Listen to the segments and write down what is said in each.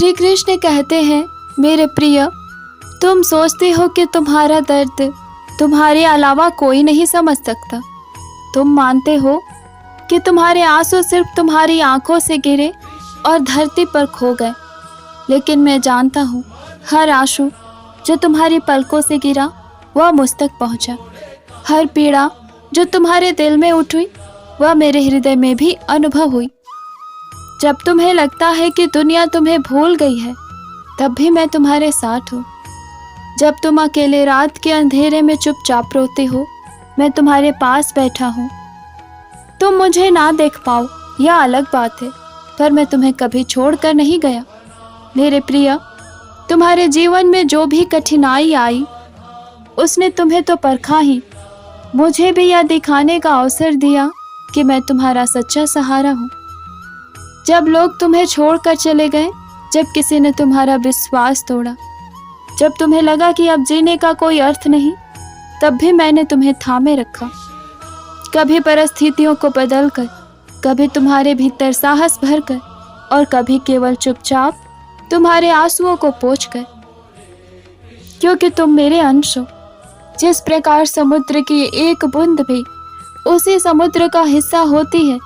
श्री कृष्ण कहते हैं, मेरे प्रिय, तुम सोचते हो कि तुम्हारा दर्द तुम्हारे अलावा कोई नहीं समझ सकता। तुम मानते हो कि तुम्हारे आंसू सिर्फ तुम्हारी आंखों से गिरे और धरती पर खो गए, लेकिन मैं जानता हूँ हर आंसू जो तुम्हारी पलकों से गिरा वह मुझ तक पहुँचा। हर पीड़ा जो तुम्हारे दिल में उठी वह मेरे हृदय में भी अनुभव हुई। जब तुम्हें लगता है कि दुनिया तुम्हें भूल गई है, तब भी मैं तुम्हारे साथ हूँ। जब तुम अकेले रात के अंधेरे में चुपचाप रोते हो, मैं तुम्हारे पास बैठा हूँ। तुम मुझे ना देख पाओ यह अलग बात है, पर मैं तुम्हें कभी छोड़कर नहीं गया। मेरे प्रिय, तुम्हारे जीवन में जो भी कठिनाई आई उसने तुम्हें तो परखा ही, मुझे भी यह दिखाने का अवसर दिया कि मैं तुम्हारा सच्चा सहारा हूँ। जब लोग तुम्हें छोड़कर चले गए, जब किसी ने तुम्हारा विश्वास तोड़ा, जब तुम्हें लगा कि अब जीने का कोई अर्थ नहीं, तब भी मैंने तुम्हें थामे रखा। कभी परिस्थितियों को बदलकर, कभी तुम्हारे भीतर साहस भरकर और कभी केवल चुपचाप तुम्हारे आंसुओं को पोंछकर, क्योंकि तुम मेरे अंश हो। जिस प्रकार समुद्र की एक बूंद भी उसी समुद्र का हिस्सा होती है,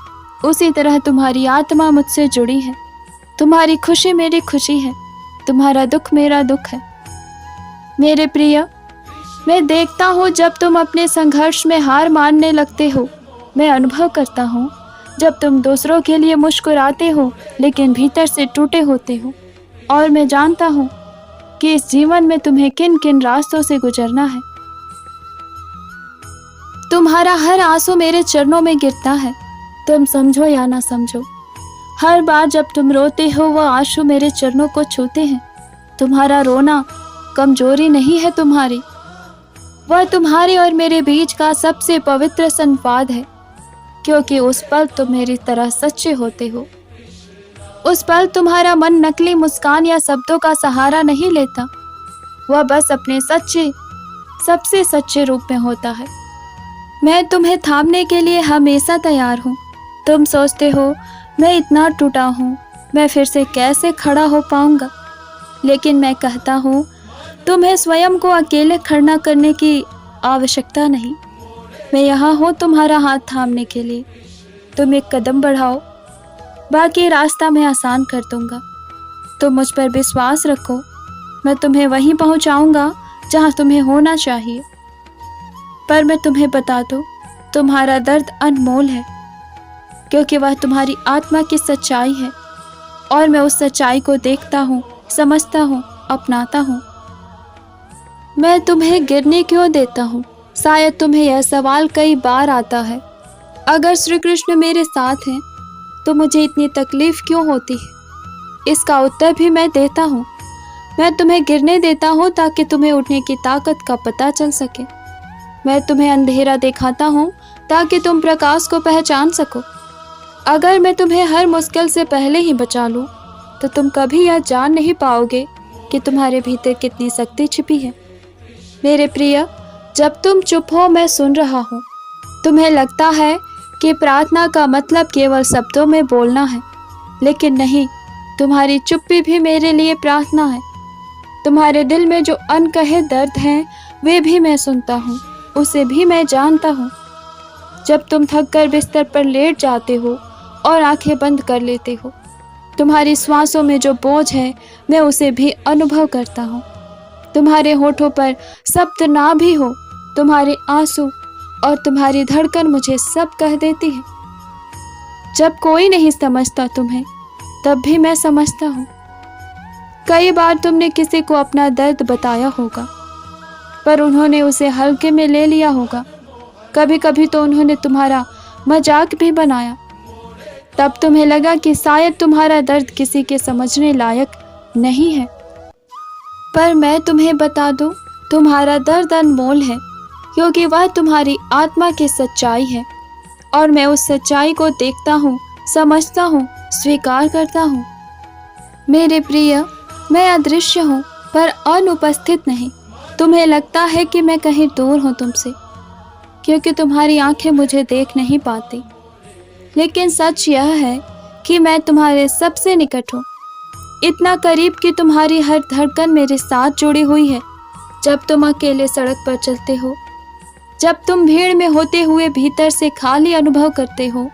उसी तरह तुम्हारी आत्मा मुझसे जुड़ी है। तुम्हारी खुशी मेरी खुशी है, तुम्हारा दुख मेरा दुख है। मेरे प्रिय, मैं देखता हूँ जब तुम अपने संघर्ष में हार मानने लगते हो। मैं अनुभव करता हूँ जब तुम दूसरों के लिए मुस्कुराते हो लेकिन भीतर से टूटे होते हो। और मैं जानता हूँ कि इस जीवन में तुम्हें किन किन रास्तों से गुजरना है। तुम्हारा हर आंसू मेरे चरणों में गिरता है, तुम समझो या ना समझो। हर बार जब तुम रोते हो वह आंसू मेरे चरणों को छूते हैं। तुम्हारा रोना कमजोरी नहीं है तुम्हारी, वह तुम्हारे और मेरे बीच का सबसे पवित्र संवाद है, क्योंकि उस पल तुम मेरी तरह सच्चे होते हो। उस पल तुम्हारा मन नकली मुस्कान या शब्दों का सहारा नहीं लेता, वह बस अपने सच्चे, सबसे सच्चे रूप में होता है। मैं तुम्हें थामने के लिए हमेशा तैयार हूँ। तुम सोचते हो मैं इतना टूटा हूँ, मैं फिर से कैसे खड़ा हो पाऊँगा, लेकिन मैं कहता हूँ तुम्हें स्वयं को अकेले खड़ा करने की आवश्यकता नहीं। मैं यहाँ हूँ तुम्हारा हाथ थामने के लिए। तुम एक कदम बढ़ाओ, बाकी रास्ता मैं आसान कर दूँगा। तुम मुझ पर विश्वास रखो, मैं तुम्हें वहीं पहुँचाऊँगा जहाँ तुम्हें होना चाहिए। पर मैं तुम्हें बता दूँ, तुम्हारा दर्द अनमोल है, क्योंकि वह तुम्हारी आत्मा की सच्चाई है और मैं उस सच्चाई को देखता हूँ, समझता हूँ, अपनाता हूँ। मैं तुम्हें गिरने क्यों देता हूँ? शायद तुम्हें यह सवाल कई बार आता है, अगर श्री कृष्ण मेरे साथ हैं तो मुझे इतनी तकलीफ क्यों होती है? इसका उत्तर भी मैं देता हूँ। मैं तुम्हें गिरने देता हूँ ताकि तुम्हें उठने की ताकत का पता चल सके। मैं तुम्हें अंधेरा दिखाता हूँ ताकि तुम प्रकाश को पहचान सको। अगर मैं तुम्हें हर मुश्किल से पहले ही बचा लूँ तो तुम कभी यह जान नहीं पाओगे कि तुम्हारे भीतर कितनी शक्ति छिपी है। मेरे प्रिय, जब तुम चुप हो मैं सुन रहा हूँ। तुम्हें लगता है कि प्रार्थना का मतलब केवल शब्दों में बोलना है, लेकिन नहीं, तुम्हारी चुप्पी भी मेरे लिए प्रार्थना है। तुम्हारे दिल में जो अनकहे दर्द हैं वे भी मैं सुनता हूँ, उसे भी मैं जानता हूँ। जब तुम थक कर बिस्तर पर लेट जाते हो और आंखें बंद कर लेते हो, तुम्हारी सांसों में जो बोझ है मैं उसे भी अनुभव करता हूँ। तुम्हारे होठों पर शब्द ना भी हो, तुम्हारे आंसू और तुम्हारी धड़कन मुझे सब कह देती है। जब कोई नहीं समझता तुम्हें, तब भी मैं समझता हूँ। कई बार तुमने किसी को अपना दर्द बताया होगा, पर उन्होंने उसे हल्के में ले लिया होगा। कभी कभी तो उन्होंने तुम्हारा मजाक भी बनाया। तब तुम्हें लगा कि शायद तुम्हारा दर्द किसी के समझने लायक नहीं है। पर मैं तुम्हें बता दूं, तुम्हारा दर्द अनमोल है, क्योंकि वह तुम्हारी आत्मा की सच्चाई है और मैं उस सच्चाई को देखता हूँ, समझता हूँ, स्वीकार करता हूँ। मेरे प्रिय, मैं अदृश्य हूँ पर अनुपस्थित नहीं। तुम्हें लगता है कि मैं कहीं दूर हूँ तुमसे, क्योंकि तुम्हारी आंखें मुझे देख नहीं पाती, लेकिन सच यह है कि मैं तुम्हारे सबसे निकट हूँ। इतना करीब कि तुम्हारी हर धड़कन मेरे साथ जुड़ी हुई है। जब तुम अकेले सड़क पर चलते हो, जब तुम भीड़ में होते हुए भीतर से खाली अनुभव करते हो,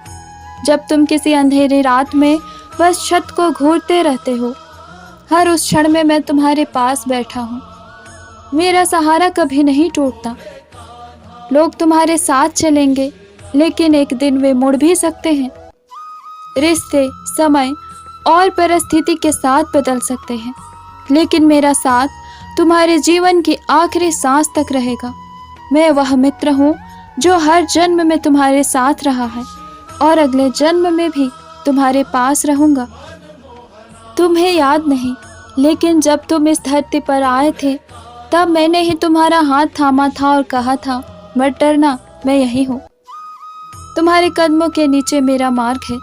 जब तुम किसी अंधेरी रात में बस छत को घूरते रहते हो, हर उस क्षण में मैं तुम्हारे पास बैठा हूँ। मेरा सहारा कभी नहीं टूटता। लोग तुम्हारे साथ चलेंगे, लेकिन एक दिन वे मुड़ भी सकते हैं। रिश्ते, समय और परिस्थिति के साथ बदल सकते हैं, लेकिन मेरा साथ तुम्हारे जीवन की आखिरी सांस तक रहेगा। मैं वह मित्र हूँ जो हर जन्म में तुम्हारे साथ रहा है और अगले जन्म में भी तुम्हारे पास रहूँगा। तुम्हें याद नहीं, लेकिन जब तुम इस धरती पर आए थे, तब मैंने ही तुम्हारा हाथ थामा था और कहा था, मत डरना, मैं यही हूँ। तुम्हारे कदमों के नीचे मेरा मार्ग है।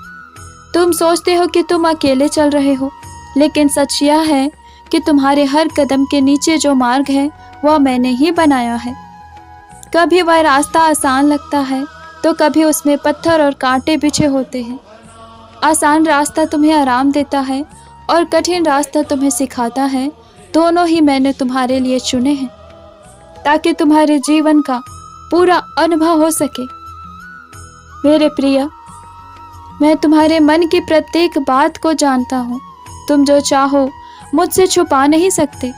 तुम सोचते हो कि तुम अकेले चल रहे हो, लेकिन सच यह है कि तुम्हारे हर कदम के नीचे जो मार्ग है वह मैंने ही बनाया है। कभी वह रास्ता आसान लगता है तो कभी उसमें पत्थर और कांटे बिछे होते हैं। आसान रास्ता तुम्हें आराम देता है और कठिन रास्ता तुम्हें सिखाता है। दोनों ही मैंने तुम्हारे लिए चुने हैं, ताकि तुम्हारे जीवन का पूरा अनुभव हो सके। मेरे प्रिय, मैं तुम्हारे मन की प्रत्येक बात को जानता हूँ। तुम जो चाहो मुझसे छुपा नहीं सकते।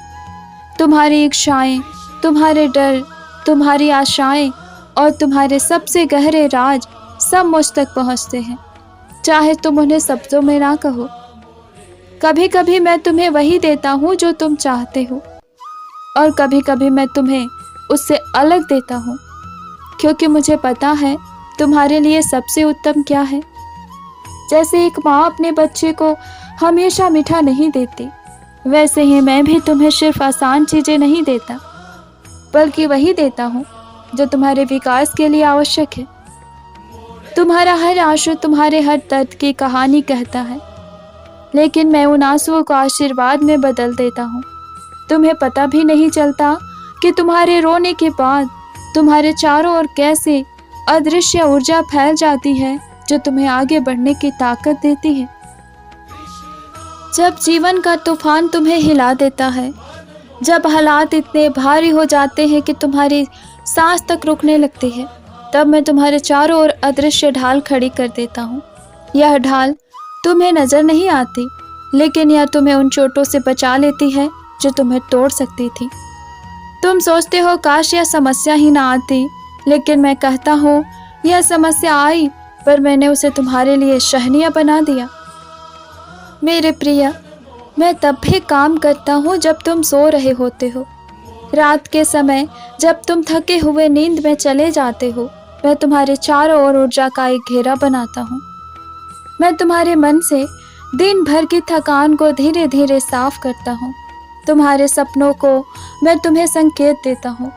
तुम्हारी इच्छाएं, तुम्हारे डर, तुम्हारी आशाएं और तुम्हारे सबसे गहरे राज सब मुझ तक पहुँचते हैं, चाहे तुम उन्हें शब्दों में ना कहो। कभी कभी मैं तुम्हें वही देता हूँ जो तुम चाहते हो, और कभी कभी मैं तुम्हें उससे अलग देता हूँ, क्योंकि मुझे पता है तुम्हारे लिए सबसे उत्तम क्या है। जैसे एक माँ अपने बच्चे को हमेशा मीठा नहीं देती, वैसे ही मैं भी तुम्हें सिर्फ आसान चीज़ें नहीं देता, बल्कि वही देता हूँ जो तुम्हारे विकास के लिए आवश्यक है। तुम्हारा हर आंसू तुम्हारे हर दर्द की कहानी कहता है, लेकिन मैं उन आंसुओं को आशीर्वाद में बदल देता हूँ। तुम्हें पता भी नहीं चलता कि तुम्हारे रोने के बाद तुम्हारे चारों ओर कैसे अदृश्य ऊर्जा फैल जाती है, जो तुम्हें आगे बढ़ने की ताकत देती है। जब जीवन का तूफान तुम्हें हिला देता है, जब हालात इतने भारी हो जाते हैं कि तुम्हारी सांस तक रुकने लगती है, तब मैं तुम्हारे चारों ओर अदृश्य ढाल खड़ी कर देता हूँ। यह ढाल तुम्हें नजर नहीं आती, लेकिन यह तुम्हें उन चोटों से बचा लेती है जो तुम्हें तोड़ सकती थी। तुम सोचते हो काश यह समस्या ही ना आती, लेकिन मैं कहता हूँ यह समस्या आई, पर मैंने उसे तुम्हारे लिए शहनिया बना दिया। मेरे प्रिय, मैं तब भी काम करता हूँ जब तुम सो रहे होते हो। रात के समय जब तुम थके हुए नींद में चले जाते हो, मैं तुम्हारे चारों ओर ऊर्जा का एक घेरा बनाता हूँ। मैं तुम्हारे मन से दिन भर की थकान को धीरे धीरे साफ करता हूँ। तुम्हारे सपनों को मैं तुम्हें संकेत देता हूँ,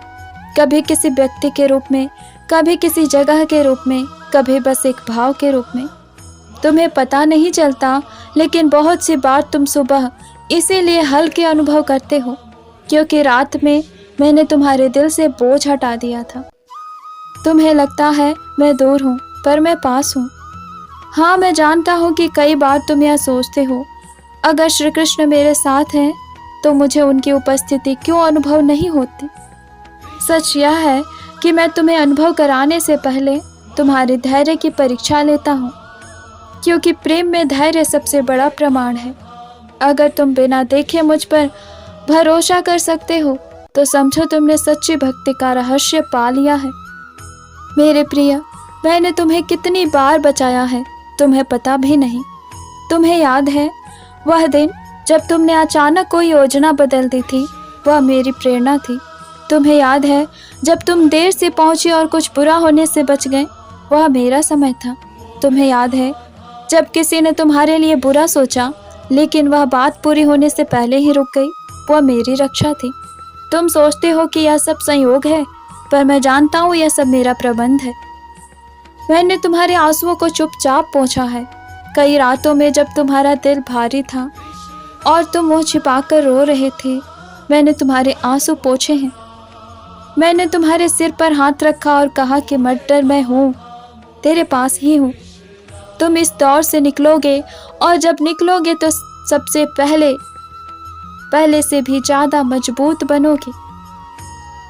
कभी किसी व्यक्ति के रूप में, कभी किसी जगह के रूप में, कभी बस एक भाव के रूप में। तुम्हें पता नहीं चलता, लेकिन बहुत सी बार तुम सुबह इसीलिए हल्के अनुभव करते हो, क्योंकि रात में मैंने तुम्हारे दिल से बोझ हटा दिया था। तुम्हें लगता है मैं दूर हूँ, पर मैं पास हूँ। हाँ, मैं जानता हूँ कि कई बार तुम यह सोचते हो, अगर श्री कृष्ण मेरे साथ हैं तो मुझे उनकी उपस्थिति क्यों अनुभव नहीं होती। सच यह है कि मैं तुम्हें अनुभव कराने से पहले तुम्हारे धैर्य की परीक्षा लेता हूँ, क्योंकि प्रेम में धैर्य सबसे बड़ा प्रमाण है। अगर तुम बिना देखे मुझ पर भरोसा कर सकते हो, तो समझो तुमने सच्ची भक्ति का रहस्य पा लिया है। मेरे प्रिय, मैंने तुम्हें कितनी बार बचाया है, तुम्हें पता भी नहीं। तुम्हें याद है वह दिन जब तुमने अचानक कोई योजना बदल दी थी? वह मेरी प्रेरणा थी। तुम्हें याद है जब तुम देर से पहुंचे और कुछ बुरा होने से बच गए? वह मेरा समय था। तुम्हें याद है जब किसी ने तुम्हारे लिए बुरा सोचा, लेकिन वह बात पूरी होने से पहले ही रुक गई? वह मेरी रक्षा थी। तुम सोचते हो कि यह सब संयोग है, पर मैं जानता हूँ यह सब मेरा प्रबंध है। मैंने तुम्हारे आंसुओं को चुपचाप पोंछा है। कई रातों में जब तुम्हारा दिल भारी था और तुम मुँह छिपाकर रो रहे थे, मैंने तुम्हारे आंसू पोंछे हैं। मैंने तुम्हारे सिर पर हाथ रखा और कहा कि मत डर, मैं हूँ, तेरे पास ही हूँ। तुम इस दौर से निकलोगे, और जब निकलोगे तो सबसे पहले से भी ज़्यादा मजबूत बनोगे।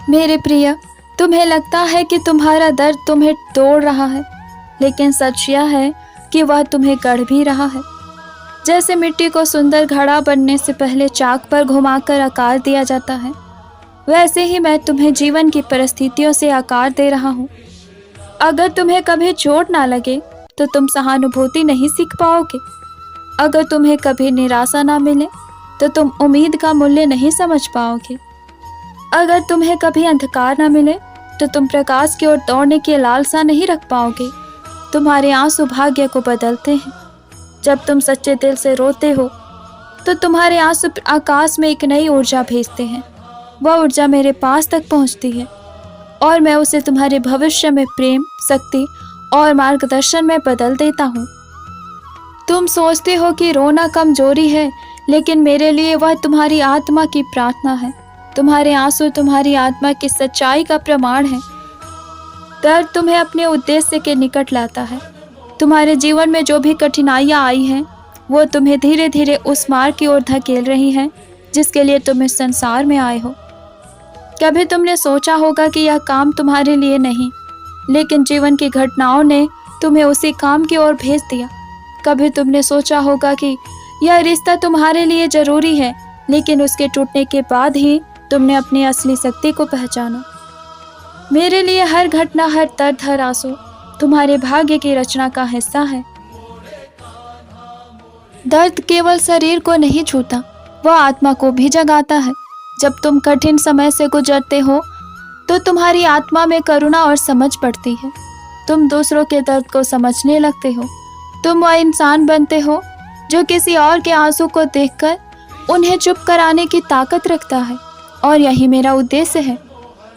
मेरे प्रिय, तुम्हें लगता है कि तुम्हारा दर्द तुम्हें तोड़ रहा है, लेकिन सच यह है कि वह तुम्हें गढ़ भी रहा है। जैसे मिट्टी को सुंदर घड़ा बनने से पहले चाक पर घुमाकर आकार दिया जाता है, वैसे ही मैं तुम्हें जीवन की परिस्थितियों से आकार दे रहा हूँ। अगर तुम्हें कभी चोट ना लगे तो तुम सहानुभूति नहीं सीख पाओगे। अगर तुम्हें कभी निराशा ना मिले तो तुम उम्मीद का मूल्य नहीं समझ पाओगे। अगर तुम्हें कभी अंधकार ना मिले तो तुम प्रकाश की ओर दौड़ने की लालसा नहीं रख पाओगे। तुम्हारे आंसू भाग्य को बदलते हैं। जब तुम सच्चे दिल से रोते हो तो तुम्हारे आंसू आकाश में एक नई ऊर्जा भेजते हैं। वह ऊर्जा मेरे पास तक पहुंचती है और मैं उसे तुम्हारे भविष्य में प्रेम, शक्ति और मार्गदर्शन में बदल देता हूँ। तुम सोचते हो कि रोना कमजोरी है, लेकिन मेरे लिए वह तुम्हारी आत्मा की प्रार्थना है। तुम्हारे आंसू तुम्हारी आत्मा की सच्चाई का प्रमाण है। दर्द तुम्हें अपने उद्देश्य के निकट लाता है। तुम्हारे जीवन में जो भी कठिनाइयाँ आई हैं, वो तुम्हें धीरे धीरे उस मार्ग की ओर धकेल रही हैं जिसके लिए तुम इस संसार में आए हो। कभी तुमने सोचा होगा कि यह काम तुम्हारे लिए नहीं, लेकिन जीवन की घटनाओं ने तुम्हें उसी काम की ओर भेज दिया। कभी तुमने सोचा होगा कि यह रिश्ता तुम्हारे लिए जरूरी है, लेकिन उसके टूटने के बाद ही तुमने अपनी असली शक्ति को पहचाना। मेरे लिए हर घटना, हर दर्द, हर आंसू तुम्हारे भाग्य की रचना का हिस्सा है। दर्द केवल शरीर को नहीं छूता, वह आत्मा को भी जगाता है। जब तुम कठिन समय से गुजरते हो तो तुम्हारी आत्मा में करुणा और समझ बढ़ती है। तुम दूसरों के दर्द को समझने लगते हो। तुम वह इंसान बनते हो जो किसी और के आंसू को देखकर उन्हें चुप कराने की ताकत रखता है, और यही मेरा उद्देश्य है,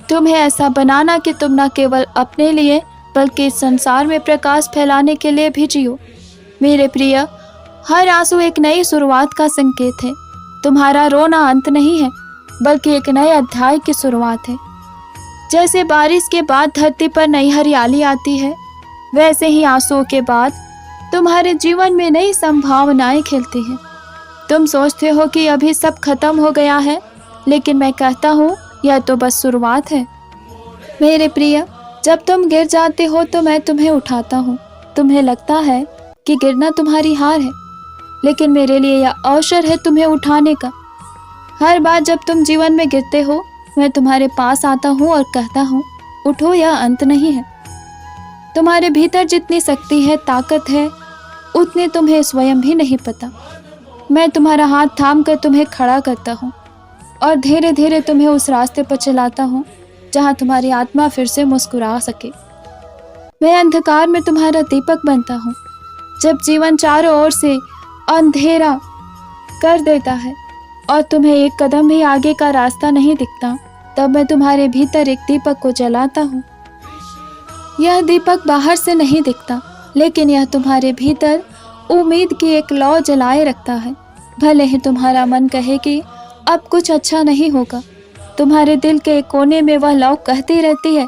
तुम्हें ऐसा बनाना कि तुम न केवल अपने लिए बल्कि इस संसार में प्रकाश फैलाने के लिए भी जियो। मेरे प्रिय, हर आंसू एक नई शुरुआत का संकेत है। तुम्हारा रोना अंत नहीं है, बल्कि एक नए अध्याय की शुरुआत है। जैसे बारिश के बाद धरती पर नई हरियाली आती है, वैसे ही आंसुओं के बाद तुम्हारे जीवन में नई संभावनाएं खिलती हैं। तुम सोचते हो कि अभी सब खत्म हो गया है, लेकिन मैं कहता हूँ यह तो बस शुरुआत है। मेरे प्रिय, जब तुम गिर जाते हो तो मैं तुम्हें उठाता हूँ। तुम्हें लगता है कि गिरना तुम्हारी हार है, लेकिन मेरे लिए यह अवसर है तुम्हें उठाने का। हर बार जब तुम जीवन में गिरते हो, मैं तुम्हारे पास आता हूँ और कहता हूँ, उठो, यह अंत नहीं है। तुम्हारे भीतर जितनी शक्ति है, ताकत है, उतने तुम्हें स्वयं भी नहीं पता। मैं तुम्हारा हाथ थाम कर तुम्हें खड़ा करता हूँ और धीरे धीरे तुम्हें उस रास्ते पर चलाता हूँ जहाँ तुम्हारी आत्मा फिर से मुस्कुरा सके। मैं अंधकार में तुम्हारा दीपक बनता हूँ। जब जीवन चारों ओर से अंधेरा कर देता है और तुम्हें एक कदम भी आगे का रास्ता नहीं दिखता, तब मैं तुम्हारे भीतर एक दीपक को जलाता हूँ। यह दीपक बाहर से नहीं दिखता, लेकिन यह तुम्हारे भीतर उम्मीद की एक लौ जलाए रखता है। भले ही तुम्हारा मन कहे कि अब कुछ अच्छा नहीं होगा, तुम्हारे दिल के एक कोने में वह लौ कहती रहती है,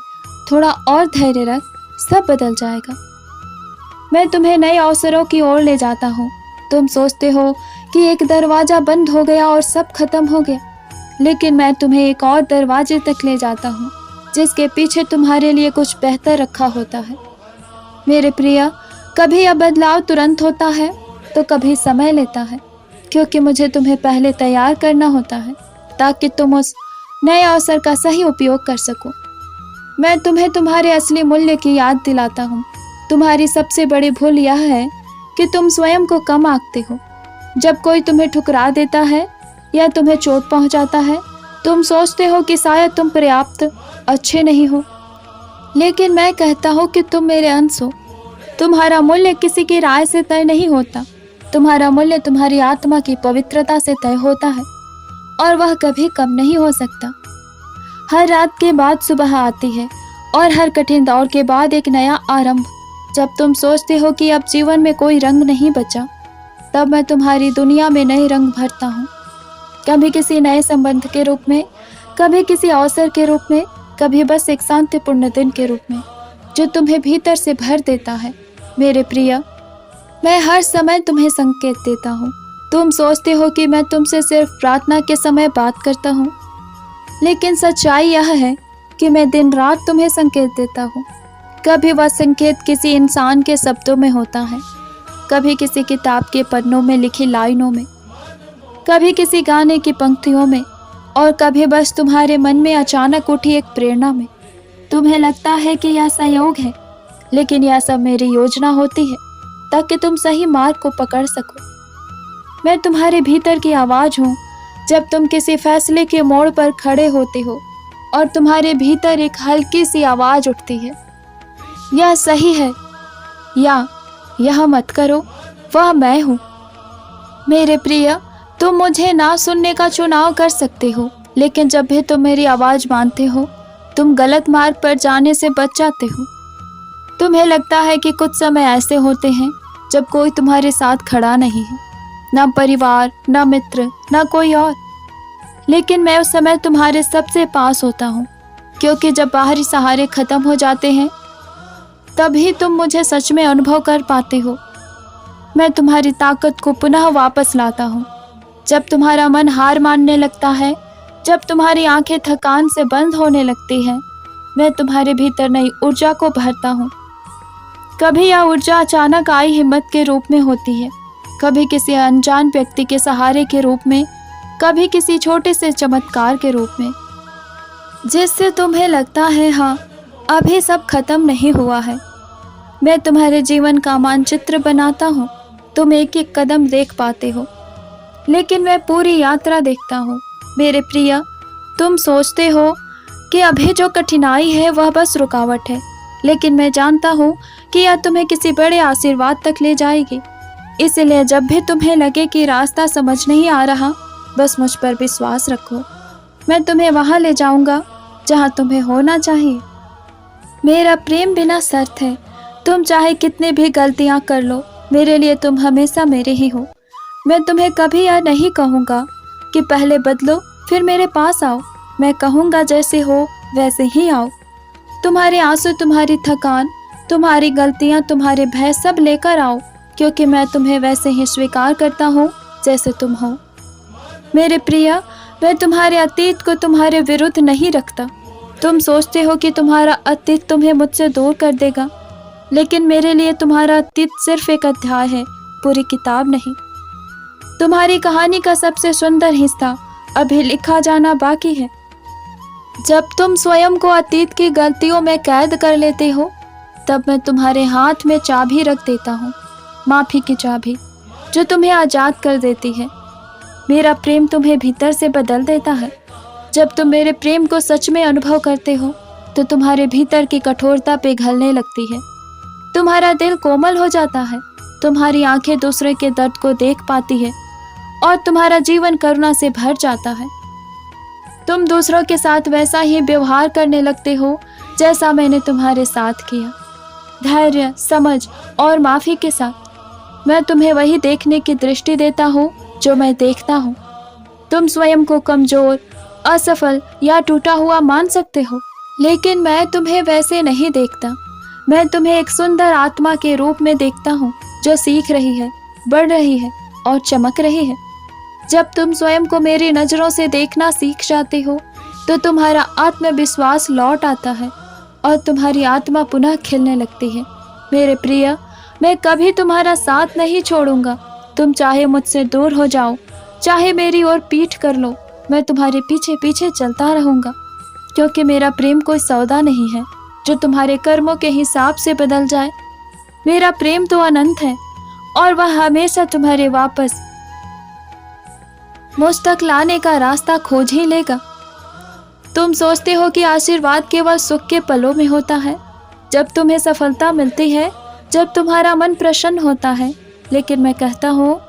थोड़ा और धैर्य रख, सब बदल जाएगा। मैं तुम्हें नए अवसरों की ओर ले जाता हूँ। तुम सोचते हो कि एक दरवाजा बंद हो गया और सब खत्म हो गया, लेकिन मैं तुम्हें एक और दरवाजे तक ले जाता हूँ जिसके पीछे तुम्हारे लिए कुछ बेहतर रखा होता है। मेरे प्रिय, कभी यह बदलाव तुरंत होता है तो कभी समय लेता है, क्योंकि मुझे तुम्हें पहले तैयार करना होता है ताकि तुम उस नए अवसर का सही उपयोग कर सको। मैं तुम्हें तुम्हारे असली मूल्य की याद दिलाता हूँ। तुम्हारी सबसे बड़ी भूल यह है कि तुम स्वयं को कम आंकते हो। जब कोई तुम्हें ठुकरा देता है या तुम्हें चोट पहुंचाता है, तुम सोचते हो कि शायद तुम पर्याप्त अच्छे नहीं हो, लेकिन मैं कहता हूँ कि तुम मेरे अंश हो। तुम्हारा मूल्य किसी की राय से तय नहीं होता। तुम्हारा मूल्य तुम्हारी आत्मा की पवित्रता से तय होता है, और वह कभी कम नहीं हो सकता। हर रात के बाद सुबह आती है और हर कठिन दौर के बाद एक नया आरंभ। जब तुम सोचते हो कि अब जीवन में कोई रंग नहीं बचा, तब मैं तुम्हारी दुनिया में नए रंग भरता हूँ। कभी किसी नए संबंध के रूप में, कभी किसी अवसर के रूप में, कभी बस एक शांतिपूर्ण दिन के रूप में जो तुम्हें भीतर से भर देता है। मेरे प्रिय, मैं हर समय तुम्हें संकेत देता हूँ तुम सोचते हो कि मैं तुमसे सिर्फ प्रार्थना के समय बात करता हूँ, लेकिन सच्चाई यह है कि मैं दिन रात तुम्हें संकेत देता हूँ। कभी वह संकेत किसी इंसान के शब्दों में होता है, कभी किसी किताब के पन्नों में लिखी लाइनों में, कभी किसी गाने की पंक्तियों में, और कभी बस तुम्हारे मन में अचानक उठी एक प्रेरणा में। तुम्हें लगता है कि यह संयोग है, लेकिन यह सब मेरी योजना होती है ताकि तुम सही मार्ग को पकड़ सको। मैं तुम्हारे भीतर की आवाज़ हूँ जब तुम किसी फैसले के मोड़ पर खड़े होते हो और तुम्हारे भीतर एक हल्की सी आवाज़ उठती है, यह सही है या यह मत करो। वह मैं हूँ। मेरे प्रिय, तुम मुझे ना सुनने का चुनाव कर सकते हो, लेकिन जब भी तुम मेरी आवाज़ मानते हो, तुम गलत मार्ग पर जाने से बच जाते हो। तुम्हें लगता है कि कुछ समय ऐसे होते हैं जब कोई तुम्हारे साथ खड़ा नहीं है, ना परिवार, ना मित्र, ना कोई और, लेकिन मैं उस समय तुम्हारे सबसे पास होता हूँ, क्योंकि जब बाहरी सहारे खत्म हो जाते हैं तभी तुम मुझे सच में अनुभव कर पाते हो। मैं तुम्हारी ताकत को पुनः वापस लाता हूँ। जब तुम्हारा मन हार मानने लगता है, जब तुम्हारी आंखें थकान से बंद होने लगती हैं, मैं तुम्हारे भीतर नई ऊर्जा को भरता हूँ। कभी यह ऊर्जा अचानक आई हिम्मत के रूप में होती है, कभी किसी अनजान व्यक्ति के सहारे के रूप में, कभी किसी छोटे से चमत्कार के रूप में, जिससे तुम्हें लगता है हाँ, अभी सब खत्म नहीं हुआ है। मैं तुम्हारे जीवन का मानचित्र बनाता हूँ। तुम एक एक कदम देख पाते हो, लेकिन मैं पूरी यात्रा देखता हूँ। मेरे प्रिय, तुम सोचते हो कि अभी जो कठिनाई है वह बस रुकावट है, लेकिन मैं जानता हूँ कि यह तुम्हें किसी बड़े आशीर्वाद तक ले जाएगी। इसलिए जब भी तुम्हें लगे कि रास्ता समझ नहीं आ रहा, बस मुझ पर विश्वास रखो। मैं तुम्हें वहाँ ले जाऊँगा जहाँ तुम्हें होना चाहिए। मेरा प्रेम बिना शर्त है। तुम चाहे कितने भी गलतियाँ कर लो, मेरे लिए तुम हमेशा मेरे ही हो। मैं तुम्हें कभी यह नहीं कहूँगा कि पहले बदलो फिर मेरे पास आओ। मैं कहूँगा जैसे हो वैसे ही आओ। तुम्हारे आंसू, तुम्हारी थकान, तुम्हारी गलतियाँ, तुम्हारे भय सब लेकर आओ, क्योंकि मैं तुम्हें वैसे ही स्वीकार करता हूँ जैसे तुम हो। मेरे प्रिय, मैं तुम्हारे अतीत को तुम्हारे विरुद्ध नहीं रखता। तुम सोचते हो कि तुम्हारा अतीत तुम्हें मुझसे दूर कर देगा, लेकिन मेरे लिए तुम्हारा अतीत सिर्फ एक अध्याय है, पूरी किताब नहीं। तुम्हारी कहानी का सबसे सुंदर हिस्सा अभी लिखा जाना बाकी है। जब तुम स्वयं को अतीत की गलतियों में कैद कर लेते हो, तब मैं तुम्हारे हाथ में चाबी रख देता हूँ, माफ़ी की चाबी, जो तुम्हें आज़ाद कर देती है। मेरा प्रेम तुम्हें भीतर से बदल देता है। जब तुम मेरे प्रेम को सच में अनुभव करते हो, तो तुम्हारे भीतर की कठोरता पिघलने लगती है। तुम्हारा दिल कोमल हो जाता है, तुम्हारी आंखें दूसरे के दर्द को देख पाती है, और तुम्हारा जीवन करुणा से भर जाता है। तुम दूसरों के साथ वैसा ही व्यवहार करने लगते हो जैसा मैंने तुम्हारे साथ किया, धैर्य, समझ और माफ़ी के साथ। मैं तुम्हें वही देखने की दृष्टि देता हूँ जो मैं देखता हूँ। तुम स्वयं को कमज़ोर, असफल या टूटा हुआ मान सकते हो, लेकिन मैं तुम्हें वैसे नहीं देखता। मैं तुम्हें एक सुंदर आत्मा के रूप में देखता हूँ, जो सीख रही है, बढ़ रही है और चमक रही है। जब तुम स्वयं को मेरी नज़रों से देखना सीख जाते हो, तो तुम्हारा आत्मविश्वास लौट आता है और तुम्हारी आत्मा पुनः खिलने लगती है। मेरे प्रिय, मैं कभी तुम्हारा साथ नहीं छोड़ूंगा। तुम चाहे मुझसे दूर हो जाओ, चाहे मेरी ओर पीठ कर लो, मैं तुम्हारे पीछे पीछे चलता रहूँगा, क्योंकि मेरा प्रेम कोई सौदा नहीं है जो तुम्हारे कर्मों के हिसाब से बदल जाए। मेरा प्रेम तो अनंत है और वह हमेशा तुम्हारे वापस मुझ तक लाने का रास्ता खोज ही लेगा। तुम सोचते हो कि आशीर्वाद केवल सुख के पलों में होता है, जब तुम्हें सफलता मिलती है, जब तुम्हारा मन प्रसन्न होता है, लेकिन मैं कहता हूँ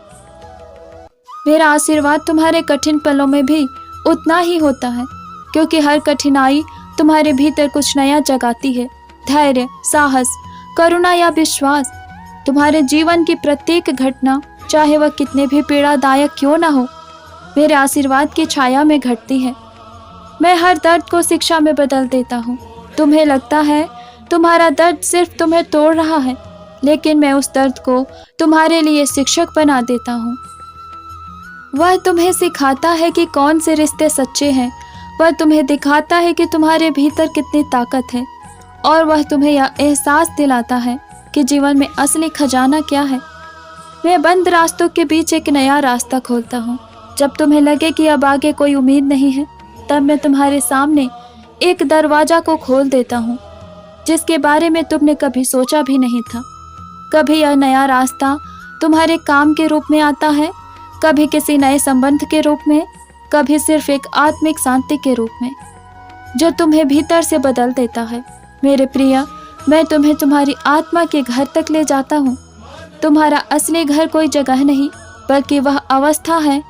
मेरा आशीर्वाद तुम्हारे कठिन पलों में भी उतना ही होता है, क्योंकि हर कठिनाई तुम्हारे भीतर कुछ नया जगाती है। धैर्य, साहस, करुणा या विश्वास। तुम्हारे जीवन की प्रत्येक घटना, चाहे वह कितने भी पीड़ादायक क्यों ना हो, मेरे आशीर्वाद की छाया में घटती है। मैं हर दर्द को शिक्षा में बदल देता हूँ। तुम्हें लगता है तुम्हारा दर्द सिर्फ तुम्हें तोड़ रहा है, लेकिन मैं उस दर्द को तुम्हारे लिए शिक्षक बना देता हूँ। वह तुम्हें सिखाता है कि कौन से रिश्ते सच्चे हैं। वह तुम्हें दिखाता है कि तुम्हारे भीतर कितनी ताकत है, और वह तुम्हें यह एहसास दिलाता है कि जीवन में असली खजाना क्या है। मैं बंद रास्तों के बीच एक नया रास्ता खोलता हूँ। जब तुम्हें लगे कि अब आगे कोई उम्मीद नहीं है, तब मैं तुम्हारे सामने एक दरवाजा को खोल देता हूँ जिसके बारे में तुमने कभी सोचा भी नहीं था। कभी यह नया रास्ता तुम्हारे काम के रूप में आता है, कभी किसी नए संबंध के रूप में, कभी सिर्फ एक आत्मिक शांति के रूप में जो तुम्हें भीतर से बदल देता है। मेरे प्रिय, मैं तुम्हें तुम्हारी आत्मा के घर तक ले जाता हूँ। तुम्हारा असली घर कोई जगह नहीं, बल्कि वह अवस्था है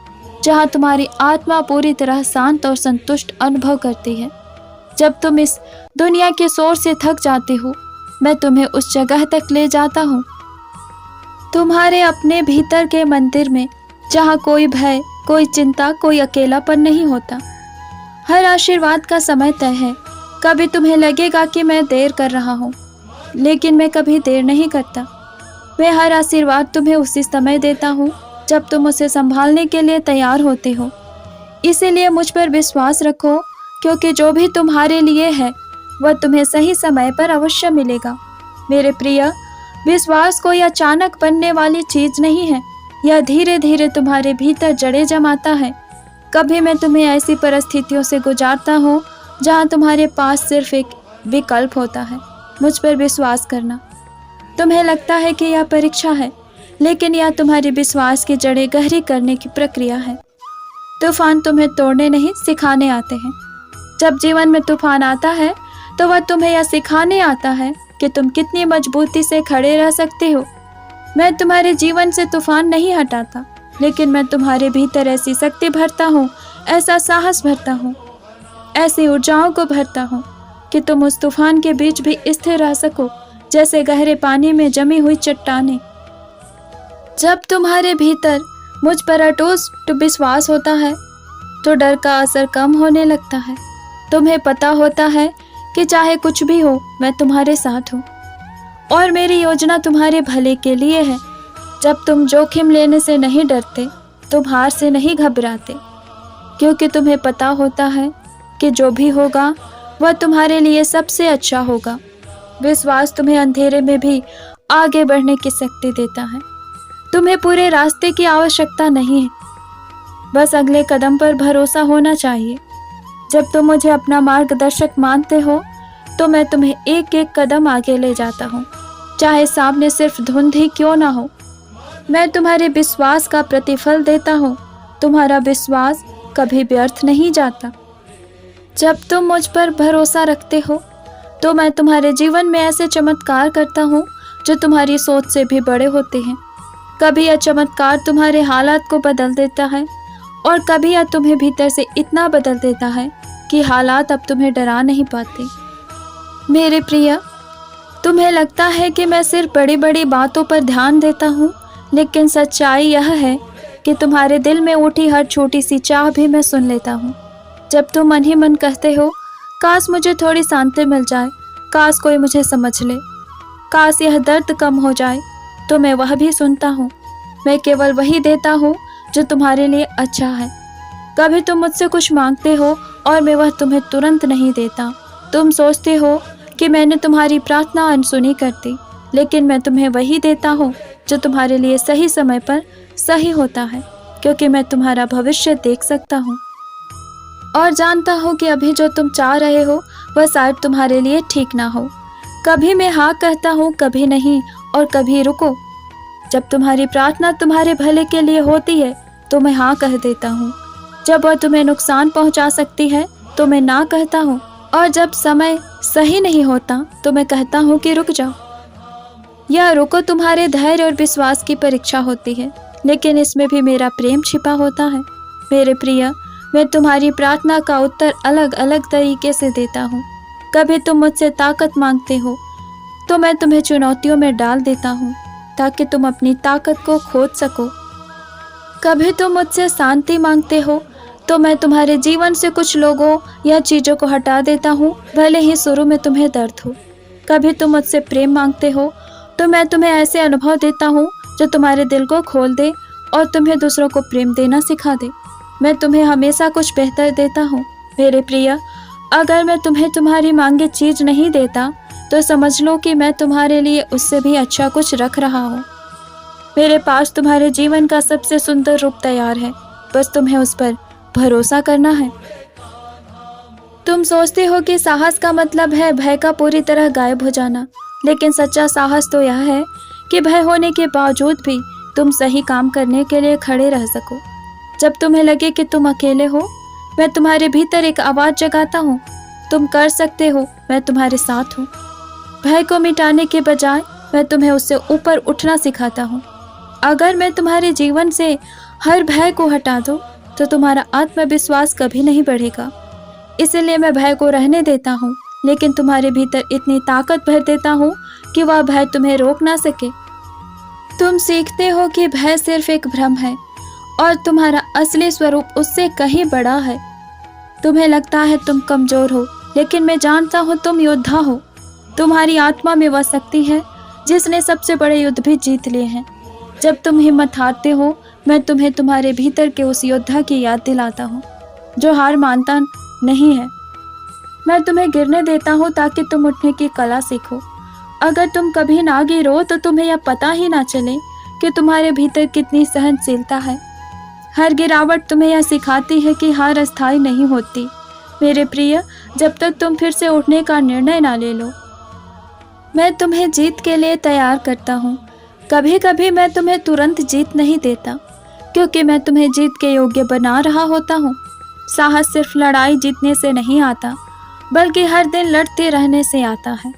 जहाँ तुम्हारी आत्मा पूरी तरह शांत और संतुष्ट अनुभव करती है। जब तुम इस दुनिया के शोर से थक जाते हो, मैं तुम्हें उस जगह तक ले जाता हूँ, तुम्हारे अपने भीतर के मंदिर में, जहाँ कोई भय, कोई चिंता, कोई अकेलापन नहीं होता। हर आशीर्वाद का समय तय है। कभी तुम्हें लगेगा कि मैं देर कर रहा हूँ, लेकिन मैं कभी देर नहीं करता। मैं हर आशीर्वाद तुम्हें उसी समय देता हूँ जब तुम उसे संभालने के लिए तैयार होते हो। इसीलिए मुझ पर विश्वास रखो, क्योंकि जो भी तुम्हारे लिए है वह तुम्हें सही समय पर अवश्य मिलेगा। मेरे प्रिय, विश्वास कोई अचानक बनने वाली चीज नहीं है। यह धीरे धीरे तुम्हारे भीतर जड़ें जमाता है। कभी मैं तुम्हें ऐसी परिस्थितियों से गुजारता हूँ जहाँ तुम्हारे पास सिर्फ एक विकल्प होता है, मुझ पर विश्वास करना। तुम्हें लगता है कि यह परीक्षा है, लेकिन यह तुम्हारे विश्वास की जड़ें गहरी करने की प्रक्रिया है। तूफान तुम्हें तोड़ने नहीं, सिखाने आते हैं। जब जीवन में तूफान आता है तो वह तुम्हें यह सिखाने आता है कि तुम कितनी मजबूती से खड़े रह सकते हो। मैं तुम्हारे जीवन से तूफान नहीं हटाता, लेकिन मैं तुम्हारे भीतर ऐसी शक्ति भरता हूँ, ऐसा साहस भरता हूँ, ऐसी ऊर्जाओं को भरता हूँ कि तुम उस तूफान के बीच भी स्थिर रह सको, जैसे गहरे पानी में जमी हुई चट्टानें। जब तुम्हारे भीतर मुझ पर अटूट विश्वास होता है तो डर का असर कम होने लगता है। तुम्हें पता होता है कि चाहे कुछ भी हो, मैं तुम्हारे साथ हूँ और मेरी योजना तुम्हारे भले के लिए है। जब तुम जोखिम लेने से नहीं डरते, तुम हार से नहीं घबराते, क्योंकि तुम्हें पता होता है कि जो भी होगा वह तुम्हारे लिए सबसे अच्छा होगा। विश्वास तुम्हें अंधेरे में भी आगे बढ़ने की शक्ति देता है। तुम्हें पूरे रास्ते की आवश्यकता नहीं है, बस अगले कदम पर भरोसा होना चाहिए। जब तुम मुझे अपना मार्गदर्शक मानते हो तो मैं तुम्हें एक एक कदम आगे ले जाता हूँ, चाहे सामने सिर्फ धुंध ही क्यों ना हो। मैं तुम्हारे विश्वास का प्रतिफल देता हूँ। तुम्हारा विश्वास कभी व्यर्थ नहीं जाता। जब तुम मुझ पर भरोसा रखते हो तो मैं तुम्हारे जीवन में ऐसे चमत्कार करता हूँ जो तुम्हारी सोच से भी बड़े होते हैं। कभी यह चमत्कार तुम्हारे हालात को बदल देता है और कभी यह तुम्हें भीतर से इतना बदल देता है कि हालात अब तुम्हें डरा नहीं पाते। मेरे प्रिय, तुम्हें लगता है कि मैं सिर्फ बड़ी बड़ी बातों पर ध्यान देता हूँ, लेकिन सच्चाई यह है कि तुम्हारे दिल में उठी हर छोटी सी चाह भी मैं सुन लेता हूँ। जब तुम मन ही मन कहते हो, काश मुझे थोड़ी शांति मिल जाए, काश कोई मुझे समझ ले, काश यह दर्द कम हो जाए, तो मैं वह भी सुनता हूँ। मैं केवल वही देता हूँ जो तुम्हारे लिए अच्छा है। कभी तुम मुझसे कुछ मांगते हो और मैं वह तुम्हें तुरंत नहीं देता। तुम सोचते हो कि मैंने तुम्हारी प्रार्थना अनसुनी कर दी, लेकिन मैं तुम्हें वही देता हूँ जो तुम्हारे लिए सही समय पर सही होता है, क्योंकि मैं तुम्हारा भविष्य देख सकता हूँ और जानता हूँ कि अभी जो तुम चाह रहे हो वह शायद तुम्हारे लिए ठीक ना हो। कभी मैं हाँ कहता हूँ, कभी नहीं, और कभी रुको। जब तुम्हारी प्रार्थना तुम्हारे भले के लिए होती है तो मैं हाँ कह देता हूँ। जब वह तुम्हें नुकसान पहुँचा सकती है तो मैं ना कहता हूँ, और जब समय सही नहीं होता तो मैं कहता हूँ कि रुक जाओ। यह रुको तुम्हारे धैर्य और विश्वास की परीक्षा होती है, लेकिन इसमें भी मेरा प्रेम छिपा होता है। मेरे प्रिय, मैं तुम्हारी प्रार्थना का उत्तर अलग अलग तरीके से देता हूँ। कभी तुम मुझसे ताकत मांगते हो तो मैं तुम्हें चुनौतियों में डाल देता हूँ ताकि तुम अपनी ताकत को खोज सको। कभी तुम मुझसे शांति मांगते हो तो मैं तुम्हारे जीवन से कुछ लोगों या चीज़ों को हटा देता हूँ, भले ही शुरू में तुम्हें दर्द हो। कभी तुम मुझसे प्रेम मांगते हो तो मैं तुम्हें ऐसे अनुभव देता हूँ जो तुम्हारे दिल को खोल दे और तुम्हें दूसरों को प्रेम देना सिखा दे। मैं तुम्हें हमेशा कुछ बेहतर देता हूँ। मेरे प्रिय, अगर मैं तुम्हें तुम्हारी मांगी चीज नहीं देता तो समझ लो कि मैं तुम्हारे लिए उससे भी अच्छा कुछ रख रहा हूँ। मेरे पास तुम्हारे जीवन का सबसे सुंदर रूप तैयार है, बस तुम्हें उस पर भरोसा करना है। तुम सोचते हो कि साहस का मतलब है भय का पूरी तरह गायब हो जाना, लेकिन सच्चा साहस तो यह है कि भय होने के बावजूद भी तुम सही काम करने के लिए खड़े रह सको। जब तुम्हें लगे कि तुम अकेले हो, मैं तुम्हारे भीतर एक आवाज़ जगाता हूँ, तुम कर सकते हो, मैं तुम्हारे साथ हूँ। भय को मिटाने के बजाय मैं तुम्हें उससे ऊपर उठना सिखाता हूँ। अगर मैं तुम्हारे जीवन से हर भय को हटा दूँ तो तुम्हारा आत्मविश्वास कभी नहीं बढ़ेगा। इसलिए मैं भय को रहने देता हूँ, लेकिन तुम्हारे भीतर इतनी ताकत भर देता हूँ कि वह भय तुम्हें रोक ना सके। तुम सीखते हो कि भय सिर्फ एक भ्रम है और तुम्हारा असली स्वरूप उससे कहीं बड़ा है। तुम्हें लगता है तुम कमजोर हो, लेकिन मैं जानता हूँ तुम योद्धा हो। तुम्हारी आत्मा में वह शक्ति है जिसने सबसे बड़े युद्ध भी जीत लिए हैं। जब तुम हिम्मत हारते हो, मैं तुम्हें तुम्हारे भीतर के उस योद्धा की याद दिलाता हूँ जो हार मानता नहीं है। मैं तुम्हें गिरने देता हूँ ताकि तुम उठने की कला सीखो। अगर तुम कभी ना गिरो तो तुम्हें यह पता ही ना चले कि तुम्हारे भीतर कितनी सहनशीलता है। हर गिरावट तुम्हें यह सिखाती है कि हार अस्थायी नहीं होती। मेरे प्रिय, जब तक तुम फिर से उठने का निर्णय ना ले लो, मैं तुम्हें जीत के लिए तैयार करता हूँ। कभी कभी मैं तुम्हें तुरंत जीत नहीं देता, क्योंकि मैं तुम्हें जीत के योग्य बना रहा होता हूँ। साहस सिर्फ लड़ाई जीतने से नहीं आता, बल्कि हर दिन लड़ते रहने से आता है,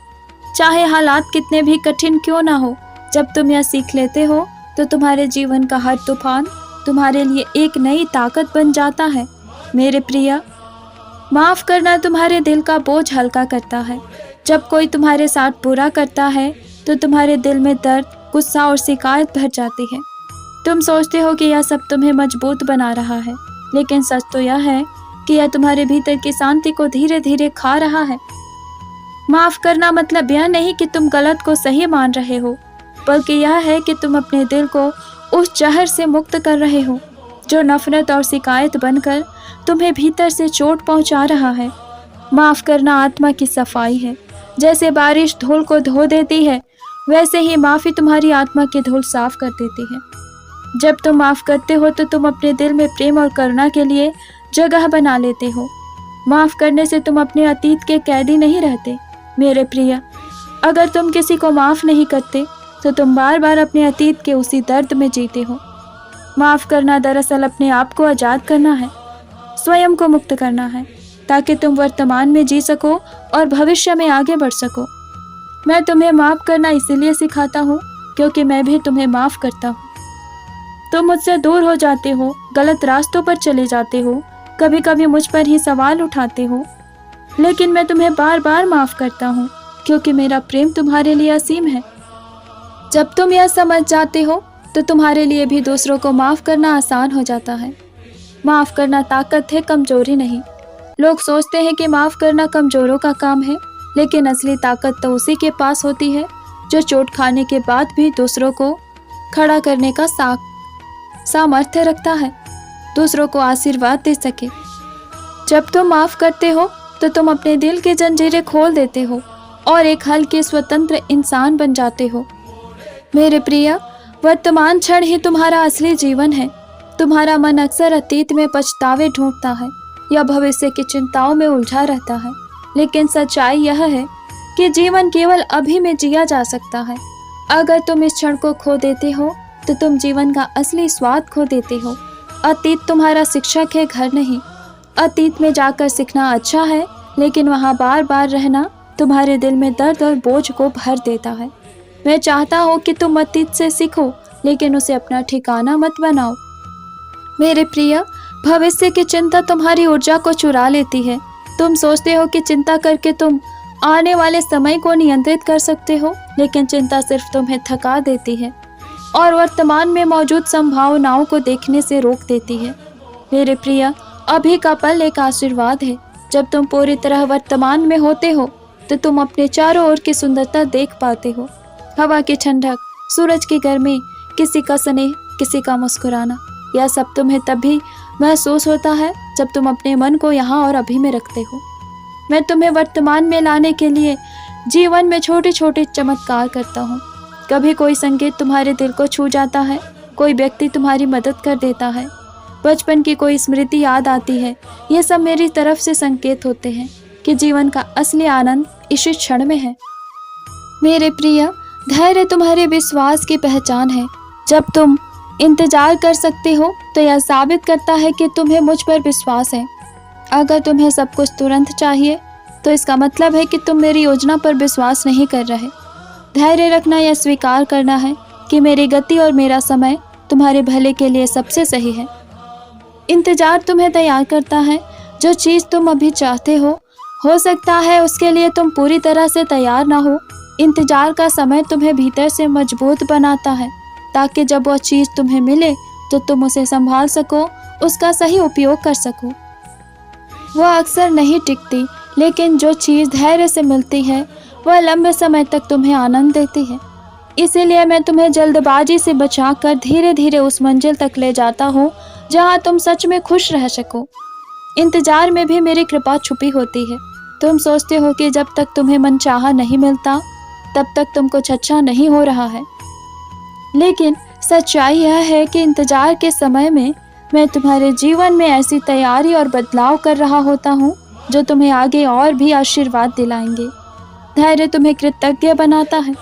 चाहे हालात कितने भी कठिन क्यों ना हो। जब तुम यह सीख लेते हो तो तुम्हारे जीवन का हर तूफान तुम्हारे लिए एक नई ताकत बन जाता है। मेरे प्रिय, माफ़ करना तुम्हारे दिल का बोझ हल्का करता है। जब कोई तुम्हारे साथ बुरा करता है तो तुम्हारे दिल में दर्द, गुस्सा और शिकायत भर जाती है। तुम सोचते हो कि यह सब तुम्हें मजबूत बना रहा है, लेकिन सच तो यह है कि यह तुम्हारे भीतर की शांति को धीरे धीरे खा रहा है। माफ़ करना मतलब यह नहीं कि तुम गलत को सही मान रहे हो, बल्कि यह है कि तुम अपने दिल को उस जहर से मुक्त कर रहे हो जो नफरत और शिकायत बनकर तुम्हें भीतर से चोट पहुंचा रहा है। माफ़ करना आत्मा की सफाई है। जैसे बारिश धूल को धो देती है, वैसे ही माफ़ी तुम्हारी आत्मा की धूल साफ कर देती है। जब तुम माफ़ करते हो तो तुम अपने दिल में प्रेम और करुणा के लिए जगह बना लेते हो। माफ़ करने से तुम अपने अतीत के कैदी नहीं रहते। मेरे प्रिय, अगर तुम किसी को माफ़ नहीं करते तो तुम बार बार अपने अतीत के उसी दर्द में जीते हो। माफ़ करना दरअसल अपने आप को आज़ाद करना है, स्वयं को मुक्त करना है, ताकि तुम वर्तमान में जी सको और भविष्य में आगे बढ़ सको। मैं तुम्हें माफ़ करना इसीलिए सिखाता हूँ क्योंकि मैं भी तुम्हें माफ़ करता हूँ। तुम मुझसे दूर हो जाते हो, गलत रास्तों पर चले जाते हो, कभी कभी मुझ पर ही सवाल उठाते हो, लेकिन मैं तुम्हें बार बार माफ़ करता हूँ क्योंकि मेरा प्रेम तुम्हारे लिए असीम है। जब तुम यह समझ जाते हो तो तुम्हारे लिए भी दूसरों को माफ़ करना आसान हो जाता है। माफ़ करना ताकत है, कमजोरी नहीं। लोग सोचते हैं कि माफ़ करना कमजोरों का काम है, लेकिन असली ताकत तो उसी के पास होती है जो चोट खाने के बाद भी दूसरों को खड़ा करने का सामर्थ्य रखता है, दूसरों को आशीर्वाद दे सके। जब तुम माफ़ करते हो तो तुम अपने दिल की जंजीरें खोल देते हो और एक हल्के स्वतंत्र इंसान बन जाते हो। मेरे प्रिय, वर्तमान क्षण ही तुम्हारा असली जीवन है। तुम्हारा मन अक्सर अतीत में पछतावे ढूंढता है या भविष्य की चिंताओं में उलझा रहता है, लेकिन सच्चाई यह है कि जीवन केवल अभी में जिया जा सकता है। अगर तुम इस क्षण को खो देते हो तो तुम जीवन का असली स्वाद खो देते हो। अतीत तुम्हारा शिक्षक है, घर नहीं। अतीत में जाकर सीखना अच्छा है, लेकिन वहाँ बार बार रहना तुम्हारे दिल में दर्द और बोझ को भर देता है। मैं चाहता हूँ कि तुम अतीत से सीखो, लेकिन उसे अपना ठिकाना मत बनाओ। मेरे प्रिय, भविष्य की चिंता तुम्हारी ऊर्जा को चुरा लेती है। तुम सोचते हो कि चिंता करके तुम आने वाले समय को नियंत्रित कर सकते हो, लेकिन चिंता सिर्फ तुम्हें थका देती है और वर्तमान में मौजूद संभावनाओं को देखने से रोक देती है। मेरे प्रिय, अभी का पल एक आशीर्वाद है। जब तुम पूरी तरह वर्तमान में होते हो तो तुम अपने चारों ओर की सुंदरता देख पाते हो। हवा की ठंडक, सूरज की गर्मी, किसी का स्नेह, किसी का मुस्कुराना, यह सब तुम्हें तभी महसूस होता है जब तुम अपने मन को यहाँ और अभी में रखते हो। मैं तुम्हें वर्तमान में लाने के लिए जीवन में छोटे छोटे चमत्कार करता हूँ। कभी कोई संकेत तुम्हारे दिल को छू जाता है, कोई व्यक्ति तुम्हारी मदद कर देता है, बचपन की कोई स्मृति याद आती है। ये सब मेरी तरफ से संकेत होते हैं कि जीवन का असली आनंद इसी क्षण में है। मेरे प्रिय, धैर्य तुम्हारे विश्वास की पहचान है। जब तुम इंतजार कर सकते हो तो यह साबित करता है कि तुम्हें मुझ पर विश्वास है। अगर तुम्हें सब कुछ तुरंत चाहिए तो इसका मतलब है कि तुम मेरी योजना पर विश्वास नहीं कर रहे। धैर्य रखना यह स्वीकार करना है कि मेरी गति और मेरा समय तुम्हारे भले के लिए सबसे सही है। इंतजार तुम्हें तैयार करता है। जो चीज़ तुम अभी चाहते हो सकता है उसके लिए तुम पूरी तरह से तैयार ना हो। इंतजार का समय तुम्हें भीतर से मजबूत बनाता है ताकि जब वह चीज़ तुम्हें मिले तो तुम उसे संभाल सको, उसका सही उपयोग कर सको। वह अक्सर नहीं टिकती, लेकिन जो चीज़ धैर्य से मिलती है वह लंबे समय तक तुम्हें आनंद देती है। इसीलिए मैं तुम्हें जल्दबाजी से बचाकर धीरे धीरे उस मंजिल तक ले जाता हूँ जहाँ तुम सच में खुश रह सको। इंतजार में भी मेरी कृपा छुपी होती है। तुम सोचते हो कि जब तक तुम्हें मनचाहा नहीं मिलता तब तक तुम कुछ अच्छा नहीं हो रहा है, लेकिन सच्चाई यह है कि इंतजार के समय में मैं तुम्हारे जीवन में ऐसी तैयारी और बदलाव कर रहा होता हूँ जो तुम्हें आगे और भी आशीर्वाद दिलाएंगे। धैर्य तुम्हें कृतज्ञ बनाता है।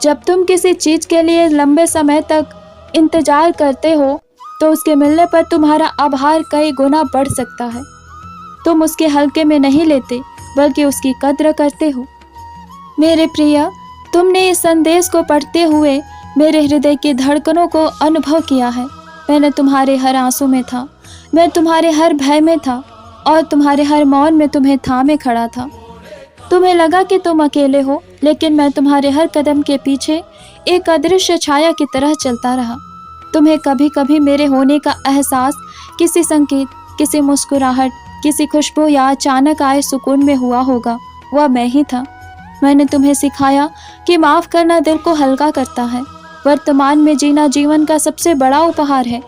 जब तुम किसी चीज़ के लिए लंबे समय तक इंतजार करते हो तो उसके मिलने पर तुम्हारा आभार कई गुना बढ़ सकता है। तुम उसके हल्के में नहीं लेते बल्कि उसकी कद्र करते हो। मेरे प्रिय, तुमने इस संदेश को पढ़ते हुए मेरे हृदय की धड़कनों को अनुभव किया है। मैंने तुम्हारे हर आंसू में था, मैं तुम्हारे हर भय में था और तुम्हारे हर मौन में तुम्हें थामे खड़ा था। तुम्हें लगा कि तुम अकेले हो, लेकिन मैं तुम्हारे हर कदम के पीछे एक अदृश्य छाया की तरह चलता रहा। तुम्हें कभी कभी मेरे होने का एहसास किसी संकेत, किसी मुस्कुराहट, किसी खुशबू या अचानक आए सुकून में हुआ होगा। वह मैं ही था। मैंने तुम्हें सिखाया कि माफ़ करना दिल को हल्का करता है। वर्तमान में जीना जीवन का सबसे बड़ा उपहार है।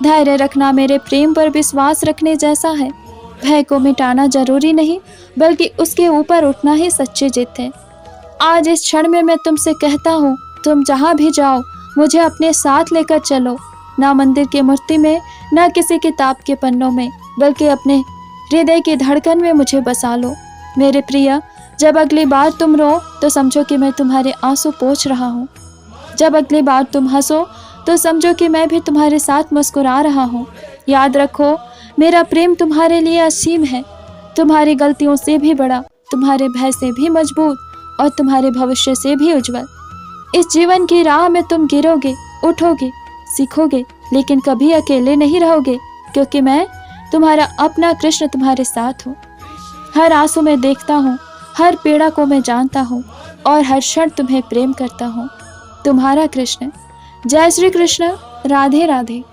धैर्य रखना मेरे प्रेम पर विश्वास रखने जैसा है। भय को मिटाना जरूरी नहीं, बल्कि उसके ऊपर उठना ही सच्ची जीत है। आज इस क्षण में मैं तुमसे कहता हूँ, तुम जहाँ भी जाओ मुझे अपने साथ लेकर चलो। ना मंदिर की मूर्ति में, ना किसी किताब के पन्नों में, बल्कि अपने हृदय की धड़कन में मुझे बसा लो। मेरे प्रिय, जब अगली बार तुम रो तो समझो कि मैं तुम्हारे आंसू पोंछ रहा हूँ। जब अगली बार तुम हंसो तो समझो कि मैं भी तुम्हारे साथ मुस्कुरा रहा हूँ। याद रखो, मेरा प्रेम तुम्हारे लिए असीम है, तुम्हारी गलतियों से भी बड़ा, तुम्हारे भय से भी मजबूत और तुम्हारे भविष्य से भी उज्जवल। इस जीवन की राह में तुम गिरोगे, उठोगे, सीखोगे, लेकिन कभी अकेले नहीं रहोगे, क्योंकि मैं तुम्हारा अपना कृष्ण तुम्हारे साथ हूँ। हर आंसू में देखता हूँ, हर पीड़ा को मैं जानता हूँ और हर क्षण तुम्हें प्रेम करता हूँ। तुम्हारा कृष्ण। जय श्री कृष्ण। राधे राधे।